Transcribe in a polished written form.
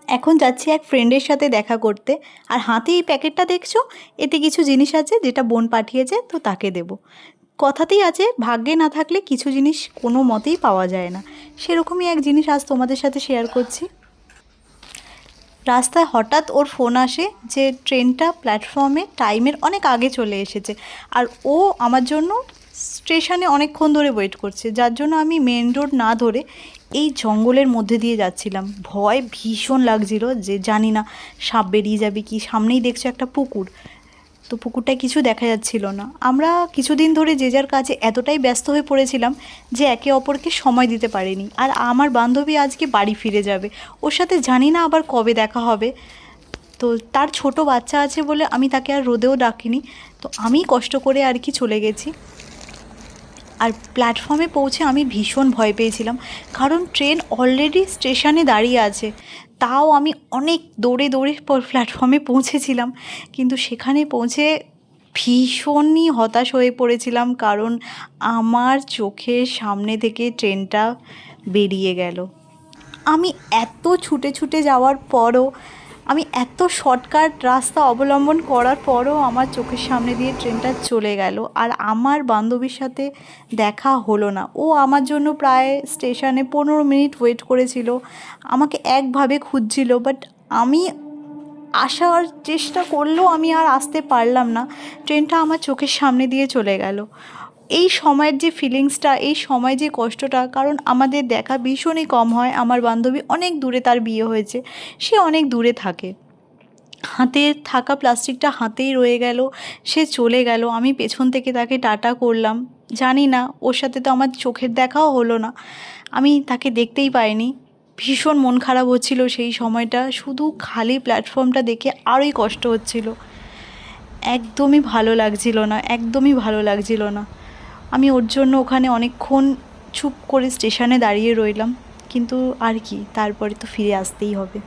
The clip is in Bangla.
এখন যাচ্ছি এক ফ্রেন্ডের সাথে দেখা করতে, আর হাতে এই প্যাকেটটা দেখছো, এতে কিছু জিনিস আছে যেটা বোন পাঠিয়েছে, তো তাকে দেব। কথাতেই আছে ভাগ্যে না থাকলে কিছু জিনিস কোনো মতেই পাওয়া যায় না, সেরকমই এক জিনিস আজ তোমাদের সাথে শেয়ার করছি। রাস্তায় হঠাৎ ওর ফোন আসে যে ট্রেনটা প্ল্যাটফর্মে টাইমের অনেক আগে চলে এসেছে, আর ও আমার জন্য স্টেশনে অনেকক্ষণ ধরে ওয়েট করছে, যার জন্য আমি মেন রোড না ধরে এই জঙ্গলের মধ্যে দিয়ে যাচ্ছিলাম। ভয় ভীষণ লাগছিল যে জানি না সাপ বেরিয়ে যাবে কি। সামনেই দেখছো একটা পুকুর, তো পুকুরটায় কিছু দেখা যাচ্ছিল না। আমরা কিছুদিন ধরে যে যার কাজে এতটাই ব্যস্ত হয়ে পড়েছিলাম যে একে অপরকে সময় দিতে পারিনি। আর আমার বান্ধবী আজকে বাড়ি ফিরে যাবে, ওর সাথে জানি না আবার কবে দেখা হবে। তো তার ছোট বাচ্চা আছে বলে আমি তাকে আর রোদেও ডাকিনি, তো আমি কষ্ট করে আর কি চলে গেছি। আর প্ল্যাটফর্মে পৌঁছে আমি ভীষণ ভয় পেয়েছিলাম, কারণ ট্রেন অলরেডি স্টেশনে দাঁড়িয়ে আছে। তাও আমি অনেক দৌড়ে দৌড়ে প্ল্যাটফর্মে পৌঁছেছিলাম, কিন্তু সেখানে পৌঁছে ভীষণই হতাশ হয়ে পড়েছিলাম, কারণ আমার চোখের সামনে থেকে ট্রেনটা বেরিয়ে গেল। আমি এত ছুটে ছুটে যাওয়ার পরও, আমি এত শর্টকাট রাস্তা অবলম্বন করার পরও আমার চোখের সামনে দিয়ে ট্রেনটা চলে গেল, আর আমার বান্ধবীর সাথে দেখা হলো না। ও আমার জন্য প্রায় স্টেশনে 15 মিনিট ওয়েট করেছিল, আমাকে একভাবে খুঁজছিল, বাট আমি আসার চেষ্টা করলেও আমি আর আসতে পারলাম না। ট্রেনটা আমার চোখের সামনে দিয়ে চলে গেল। এই সময়ের যে ফিলিংসটা, এই সময় যে কষ্টটা, কারণ আমাদের দেখা ভীষণই কম হয়। আমার বান্ধবী অনেক দূরে, তার বিয়ে হয়েছে, সে অনেক দূরে থাকে। হাতে থাকা প্লাস্টিকটা হাতেই রয়ে গেল, সে চলে গেল। আমি পেছন থেকে তাকে টাটা করলাম, জানি না ওর সাথে তো আমার চোখের দেখাও হলো না, আমি তাকে দেখতেই পাইনি। ভীষণ মন খারাপ হচ্ছিল সেই সময়টা, শুধু খালি প্ল্যাটফর্মটা দেখে আরোই কষ্ট হচ্ছিল। একদমই ভালো লাগছিল না, একদমই ভালো লাগছিল না। আমি ওর জন্য ওখানে অনেকক্ষণ চুপ করে স্টেশনে দাঁড়িয়ে রইলাম, কিন্তু আর কি, তারপরে তো ফিরে আসতেই হবে।